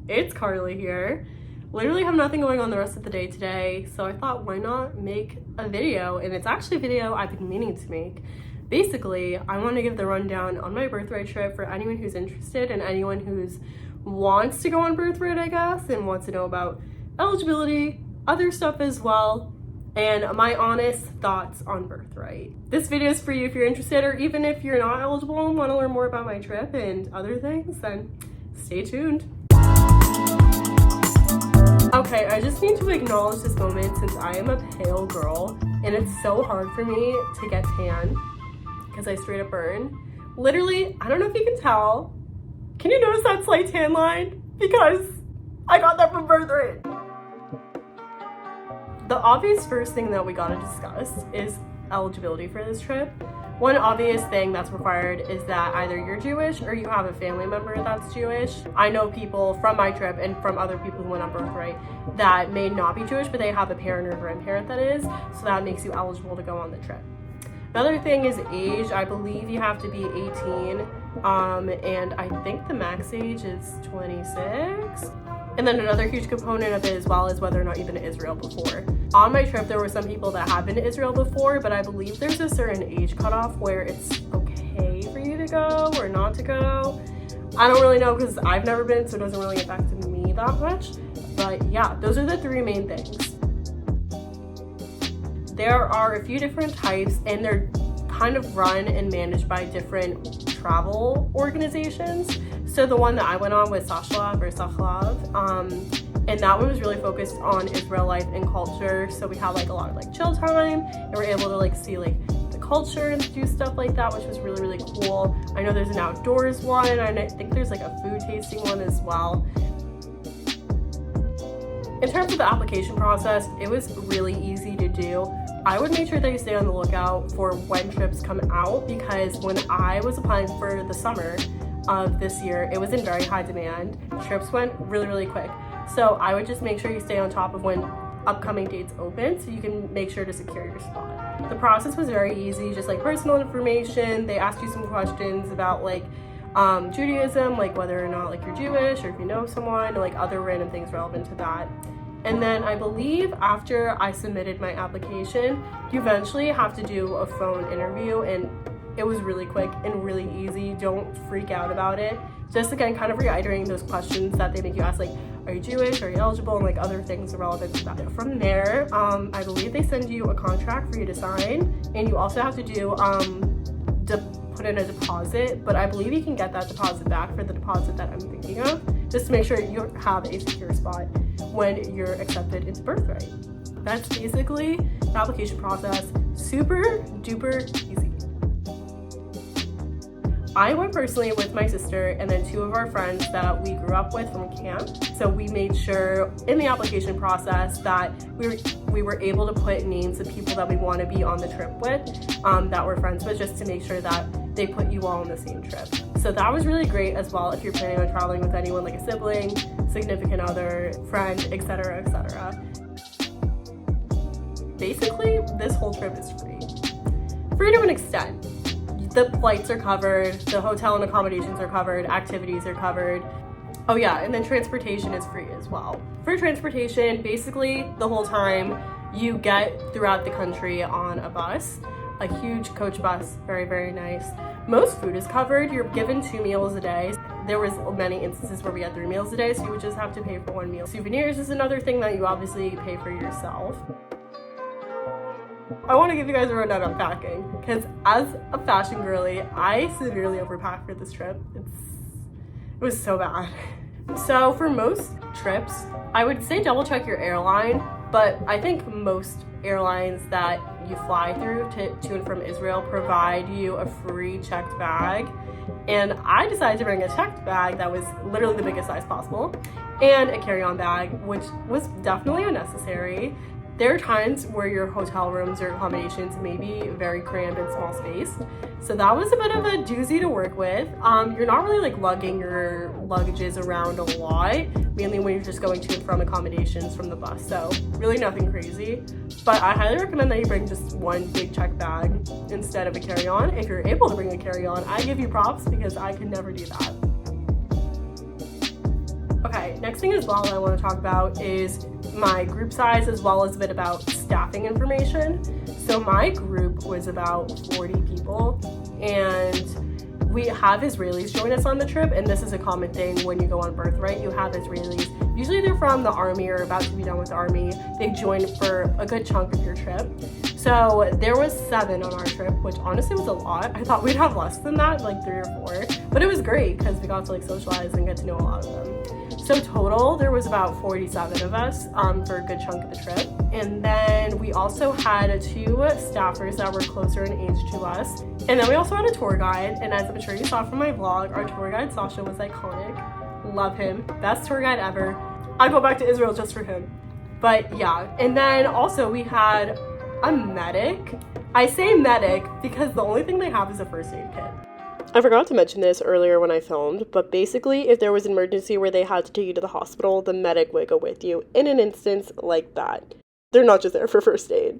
It's Carly here. Literally have nothing going on the rest of the day today, so I thought why not make a video, and it's actually a video I've been meaning to make. Basically, I want to give the rundown on my Birthright trip for anyone who's interested and anyone who's wants to go on Birthright, I guess, and wants to know about eligibility, other stuff as well, and my honest thoughts on Birthright. This video is for you if you're interested, or even if you're not eligible and want to learn more about my trip and other things, then stay tuned. Okay, I just need to acknowledge this moment since I am a pale girl and it's so hard for me to get tan because I straight up burn. Literally, I don't know if you can tell. Can you notice that slight tan line? Because I got that from Birthright. The obvious first thing that we gotta discuss is eligibility for this trip. One obvious thing that's required is that either you're Jewish or you have a family member that's Jewish. I know people from my trip and from other people who went on Birthright that may not be Jewish, but they have a parent or grandparent that is, so that makes you eligible to go on the trip. Another thing is age. I believe you have to be 18, and I think the max age is 26. And then another huge component of it as well is whether or not you've been to Israel before. On my trip, there were some people that have been to Israel before, but I believe there's a certain age cutoff where it's okay for you to go or not to go. I don't really know because I've never been, so it doesn't really affect me that much. But yeah, those are the three main things. There are a few different types, and they're kind of run and managed by different travel organizations. So the one that I went on was Sachlav, and that one was really focused on Israel life and culture. So we had like a lot of like chill time, and we're able to like see like the culture and do stuff like that, which was really, really cool. I know there's an outdoors one, and I think there's like a food tasting one as well. In terms of the application process, it was really easy to do. I would make sure that you stay on the lookout for when trips come out, because when I was applying for the summer of this year, it was in very high demand. Trips went really, really quick. So I would just make sure you stay on top of when upcoming dates open so you can make sure to secure your spot. The process was very easy, just like personal information. They asked you some questions about like Judaism, like whether or not like you're Jewish or if you know someone, or like other random things relevant to that. And then I believe after I submitted my application, you eventually have to do a phone interview, and it was really quick and really easy. Don't freak out about it. Just again, kind of reiterating those questions that they make you ask, like, are you Jewish, are you eligible, and like other things relevant to that. From there, I believe they send you a contract for you to sign, and you also have to do put in a deposit, but I believe you can get that deposit back for the deposit that I'm thinking of, just to make sure you have a secure spot when you're accepted into Birthright. That's basically the application process. Super duper easy. I went personally with my sister and then two of our friends that we grew up with from camp. So we made sure in the application process that we were able to put names of people that we want to be on the trip with, that we're friends with, just to make sure that they put you all on the same trip. So that was really great as well if you're planning on traveling with anyone, like a sibling, significant other, friend, etc., etc. Basically, this whole trip is free. Free to an extent. The flights are covered, the hotel and accommodations are covered, activities are covered. Oh yeah, and then transportation is free as well. For transportation, basically the whole time you get throughout the country on a bus, a huge coach bus, very, very nice. Most food is covered. You're given 2 meals a day. There was many instances where we had 3 meals a day, so you would just have to pay for 1 meal. Souvenirs is another thing that you obviously pay for yourself. I want to give you guys a rundown on packing, because as a fashion girly, I severely overpacked for this trip. It was so bad. So for most trips, I would say double check your airline, but I think most airlines that you fly through to and from Israel provide you a free checked bag. And I decided to bring a checked bag that was literally the biggest size possible, and a carry-on bag, which was definitely unnecessary. There are times where your hotel rooms or accommodations may be very crammed and small spaced. So that was a bit of a doozy to work with. You're not really like lugging your luggages around a lot, mainly when you're just going to and from accommodations from the bus. So really nothing crazy. But I highly recommend that you bring just one big check bag instead of a carry-on. If you're able to bring a carry-on, I give you props because I could never do that. Okay, next thing as well I want to talk about is my group size as well as a bit about staffing information. So my group was about 40 people, and we have Israelis join us on the trip, and this is a common thing when you go on Birthright. You have Israelis. Usually they're from the army or about to be done with the army. They join for a good chunk of your trip. So there was 7 on our trip, which honestly was a lot. I thought we'd have less than that, like 3 or 4, but it was great because we got to like socialize and get to know a lot of them. So total, there was about 47 of us for a good chunk of the trip. And then we also had 2 staffers that were closer in age to us. And then we also had a tour guide. And as I'm sure you saw from my vlog, our tour guide, Sasha, was iconic. Love him. Best tour guide ever. I'd go back to Israel just for him. But yeah, and then also we had a medic. I say medic because the only thing they have is a first aid kit. I forgot to mention this earlier when I filmed, but basically if there was an emergency where they had to take you to the hospital, the medic would go with you in an instance like that. They're not just there for first aid.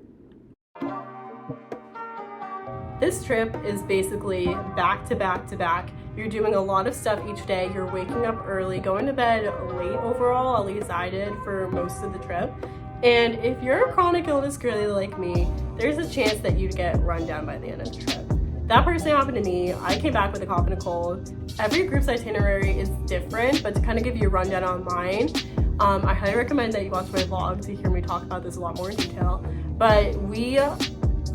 This trip is basically back to back to back. You're doing a lot of stuff each day. You're waking up early, going to bed late overall, at least I did for most of the trip. And if you're a chronic illness girly like me, there's a chance that you'd get run down by the end of the trip. That personally happened to me. I came back with a cough and a cold. Every group's itinerary is different, but to kind of give you a rundown on mine, I highly recommend that you watch my vlog to hear me talk about this a lot more in detail. But we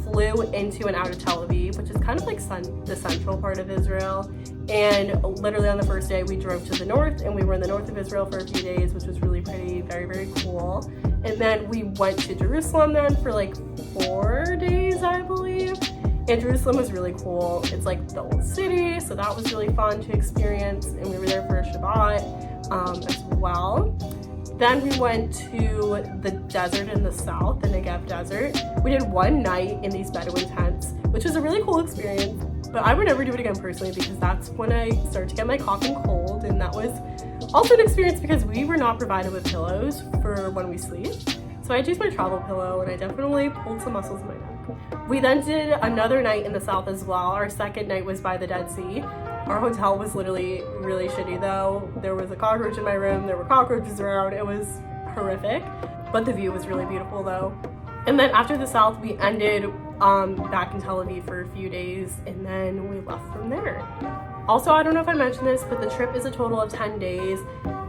flew into and out of Tel Aviv, which is kind of like the central part of Israel. And literally on the first day, we drove to the north, and we were in the north of Israel for a few days, which was really pretty, very, very cool. And then we went to Jerusalem then for like 4 days, I believe. And Jerusalem was really cool. It's like the old city, so that was really fun to experience. And we were there for a Shabbat as well. Then we went to the desert in the south, the Negev desert. We did 1 night in these Bedouin tents, which was a really cool experience. But I would never do it again personally because that's when I started to get my cough and cold. And that was also an experience because we were not provided with pillows for when we sleep. So I used my travel pillow and I definitely pulled some muscles in my neck. We then did another night in the south as well. Our second night was by the Dead Sea. Our hotel was literally really shitty though. There was a cockroach in my room, there were cockroaches around, it was horrific. But the view was really beautiful though. And then after the south, we ended back in Tel Aviv for a few days and then we left from there. Also, I don't know if I mentioned this, but the trip is a total of 10 days.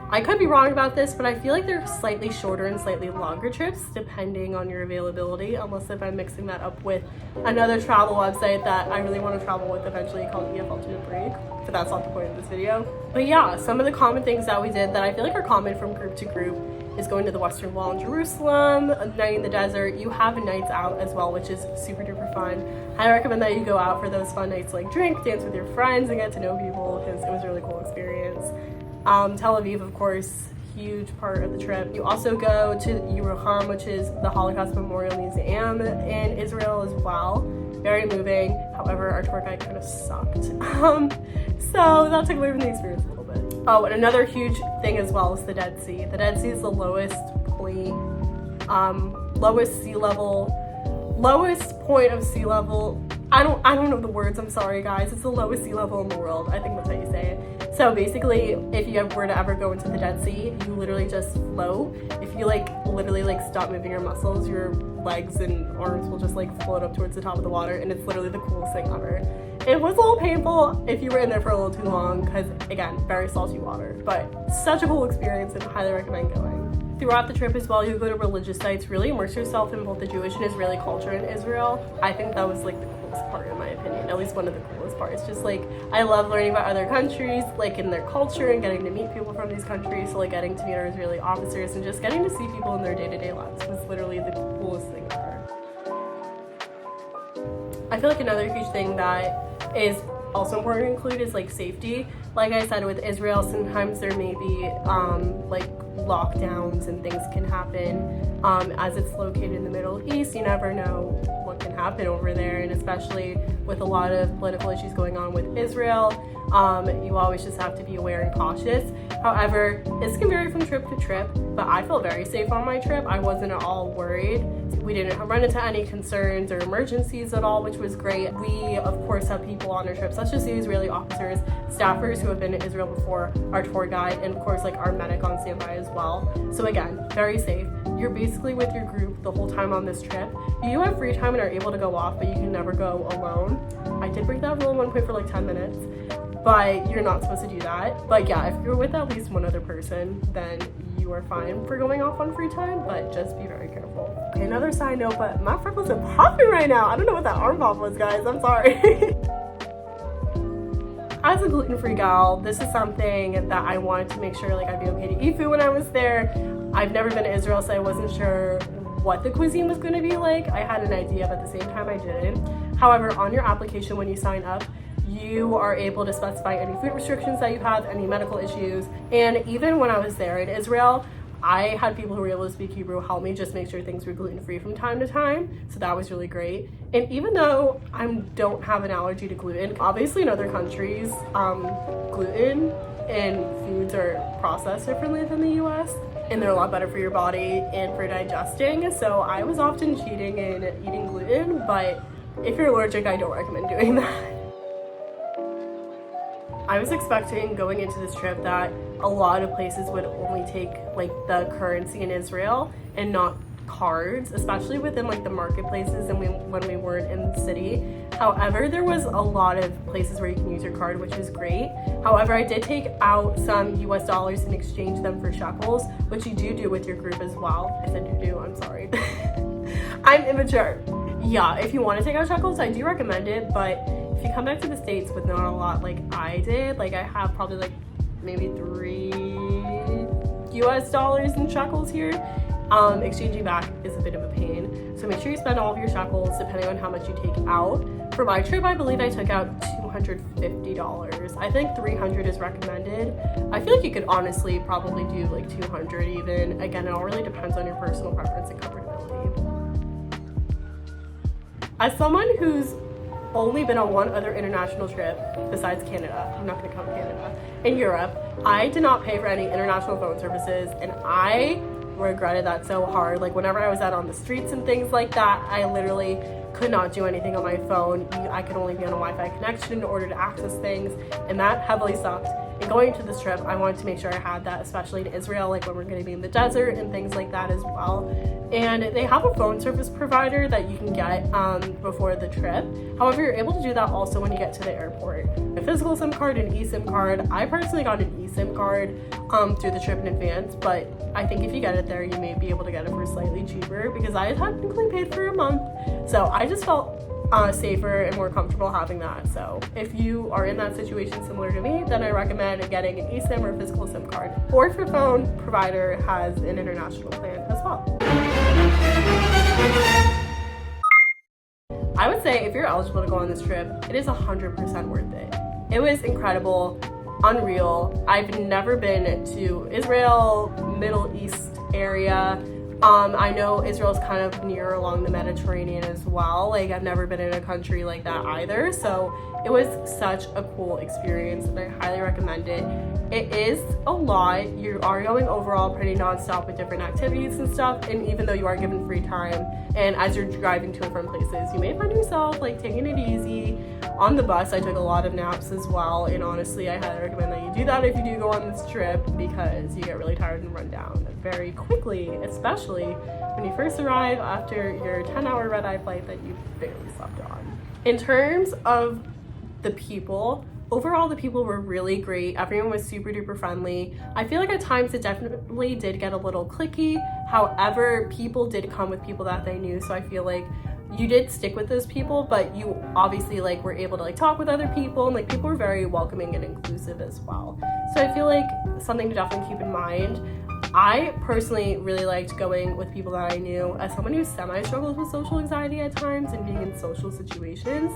I could be wrong about this, but I feel like they're slightly shorter and slightly longer trips depending on your availability, unless if I'm mixing that up with another travel website that I really want to travel with eventually called EFL to Break, but that's not the point of this video. But yeah, some of the common things that we did that I feel like are common from group to group is going to the Western Wall in Jerusalem, a night in the desert. You have nights out as well, which is super duper fun. I recommend that you go out for those fun nights, like drink, dance with your friends, and get to know people because it was a really cool experience. Tel Aviv, of course, huge part of the trip. You also go to Yerucham, which is the Holocaust Memorial Museum in Israel as well. Very moving. However, our tour guide kind of sucked. So that took away from the experience a little bit. Oh, and another huge thing as well is the Dead Sea. The Dead Sea is the lowest point of sea level. I don't know the words, I'm sorry guys. It's the lowest sea level in the world. I think that's how you say it. So basically, if you were to ever go into the Dead Sea, you literally just float. If you literally stop moving your muscles, your legs and arms will just float up towards the top of the water, and it's literally the coolest thing ever. It was a little painful if you were in there for a little too long because, again, very salty water, but such a cool experience and highly recommend going. Throughout the trip as well, you go to religious sites, really immerse yourself in both the Jewish and Israeli culture in Israel. I think that was the coolest part in my opinion, at least one of the coolest parts. Just I love learning about other countries, in their culture and getting to meet people from these countries. So getting to meet our Israeli officers and just getting to see people in their day-to-day lives was literally the coolest thing ever. I feel like another huge thing that is also important to include is safety. Like I said, with Israel, sometimes there may be lockdowns and things can happen. As it's located in the Middle East, you never know what can happen over there, and especially with a lot of political issues going on with Israel. You always just have to be aware and cautious. However, this can vary from trip to trip, but I felt very safe on my trip. I wasn't at all worried. We didn't run into any concerns or emergencies at all, which was great. We, of course, have people on our trip, such as the Israeli officers, staffers who have been to Israel before, our tour guide, and of course, like our medic on standby as well. So again, very safe. You're basically with your group the whole time on this trip. You have free time and are able to go off, but you can never go alone. I did break that rule at one point for like 10 minutes, but you're not supposed to do that. But yeah, if you're with at least one other person, then you are fine for going off on free time, but just be very careful. Okay, another side note, but my freckles are popping right now. I don't know what that arm pop was, guys. I'm sorry. As a gluten-free gal, this is something that I wanted to make sure like I'd be okay to eat food when I was there. I've never been to Israel, so I wasn't sure what the cuisine was going to be like. I had an idea, but at the same time I didn't. However, on your application when you sign up, you are able to specify any food restrictions that you have, any medical issues. And even when I was there in Israel, I had people who were able to speak Hebrew help me just make sure things were gluten-free from time to time. So that was really great. And even though I don't have an allergy to gluten, obviously in other countries, gluten and foods are processed differently than the US, and they're a lot better for your body and for digesting. So I was often cheating and eating gluten, but if you're allergic, I don't recommend doing that. I was expecting going into this trip that a lot of places would only take like the currency in Israel and not cards, especially within like the marketplaces and when we weren't in the city. However, there was a lot of places where you can use your card, which was great. However, I did take out some US dollars and exchange them for shekels, which you do with your group as well. I said you do, I'm sorry. I'm immature. Yeah, if you want to take out shekels, I do recommend it, but if you come back to the States with not a lot like I did, like I have probably like maybe $3 US in shekels here, exchanging back is a bit of a pain. So make sure you spend all of your shekels depending on how much you take out. For my trip, I believe I took out $250. I think $300 is recommended. I feel like you could honestly probably do like $200 even. Again, it all really depends on your personal preference and comfortability. As someone who's only been on one other international trip besides Canada, I'm not going to count Canada, in Europe, I did not pay for any international phone services, and I regretted that so hard. Like whenever I was out on the streets and things like that, I literally could not do anything on my phone. I could only be on a Wi-Fi connection in order to access things, and that heavily sucked. And going to this trip, I wanted to make sure I had that, especially in Israel, like when we're going to be in the desert and things like that as well. And they have a phone service provider that you can get before the trip. However, you're able to do that also when you get to the airport. A physical SIM card and eSIM card. I personally got an eSIM card through the trip in advance, but I think if you get it there, you may be able to get it for slightly cheaper because I had technically paid for a month. So I just felt safer and more comfortable having that. So if you are in that situation similar to me, then I recommend getting an eSIM or a physical SIM card, or if your phone provider has an international plan as well. I would say if you're eligible to go on this trip, it is 100% worth it. It was incredible, unreal. I've never been to Israel, Middle East area. I know Israel's kind of near along the Mediterranean as well. Like I've never been in a country like that either. So it was such a cool experience and I highly recommend it. It is a lot. You are going overall pretty nonstop with different activities and stuff. And even though you are given free time and as you're driving to and from places, you may find yourself like taking it easy. On the bus, I took a lot of naps as well. And honestly, I highly recommend that you do that if you do go on this trip because you get really tired and run down very quickly, especially when you first arrive after your 10-hour red-eye flight that you barely slept on. In terms of the people, overall the people were really great. Everyone was super duper friendly. I feel like at times it definitely did get a little cliquey. However, people did come with people that they knew, so I feel like you did stick with those people, but you obviously like were able to like talk with other people and like people were very welcoming and inclusive as well. So I feel like something to definitely keep in mind. I personally really liked going with people that I knew. As someone who semi-struggles with social anxiety at times and being in social situations,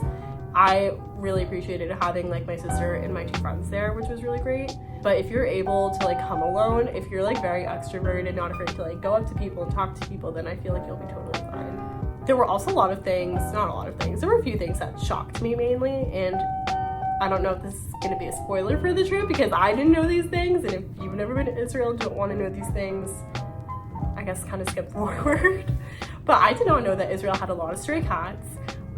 I really appreciated having like my sister and my 2 friends there, which was really great. But if you're able to like come alone, if you're like very extroverted and not afraid to like go up to people and talk to people, then I feel like you'll be totally fine. There were also a lot of things, not a lot of things, there were a few things that shocked me mainly, and I don't know if this is going to be a spoiler for the trip because I didn't know these things, and if you've never been to Israel and don't want to know these things, I guess kind of skip forward. But I did not know that Israel had a lot of stray cats.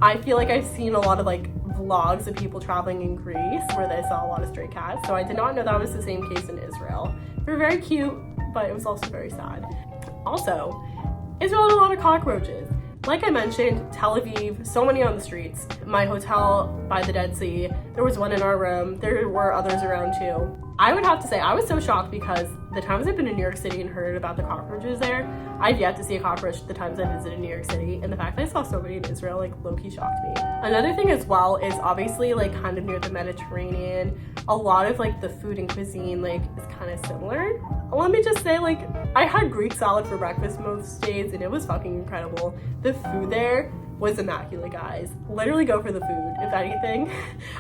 I feel like I've seen a lot of like vlogs of people traveling in Greece where they saw a lot of stray cats, so I did not know that was the same case in Israel. They were very cute, but it was also very sad. Also, Israel had a lot of cockroaches. Like I mentioned, Tel Aviv, so many on the streets. My hotel by the Dead Sea, there was one in our room. There were others around too. I would have to say I was so shocked because the times I've been in New York City and heard about the cockroaches there, I've yet to see a cockroach the times I visited New York City, and the fact that I saw so many in Israel like low-key shocked me. Another thing as well is obviously like kind of near the Mediterranean, a lot of like the food and cuisine like is kind of similar. Let me just say, like, I had Greek salad for breakfast most days and it was fucking incredible. The food there was immaculate, guys. Literally go for the food, if anything.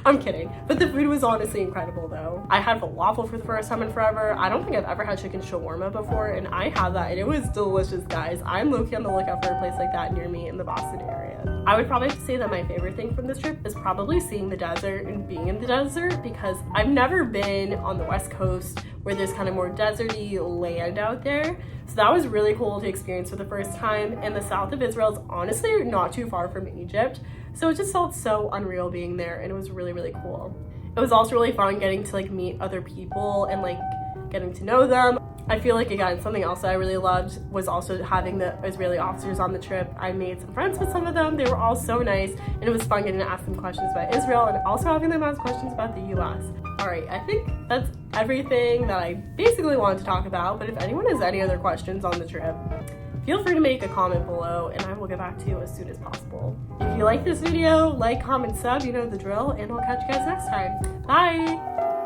I'm kidding. But the food was honestly incredible though. I had falafel for the first time in forever. I don't think I've ever had chicken shawarma before, and I had that and it was delicious, guys. I'm low-key on the lookout for a place like that near me in the Boston area. I would probably have to say that my favorite thing from this trip is probably seeing the desert and being in the desert, because I've never been on the West Coast where there's kind of more deserty land out there. So that was really cool to experience for the first time. And the south of Israel is honestly not too far from Egypt. So it just felt so unreal being there, and it was really, really cool. It was also really fun getting to like meet other people and like getting to know them. I feel like, again, something else that I really loved was also having the Israeli officers on the trip. I made some friends with some of them. They were all so nice, and it was fun getting to ask them questions about Israel and also having them ask questions about the US. All right, I think that's everything that I basically wanted to talk about, but if anyone has any other questions on the trip, feel free to make a comment below and I will get back to you as soon as possible. If you like this video, like, comment, sub, you know the drill, and I'll catch you guys next time. Bye!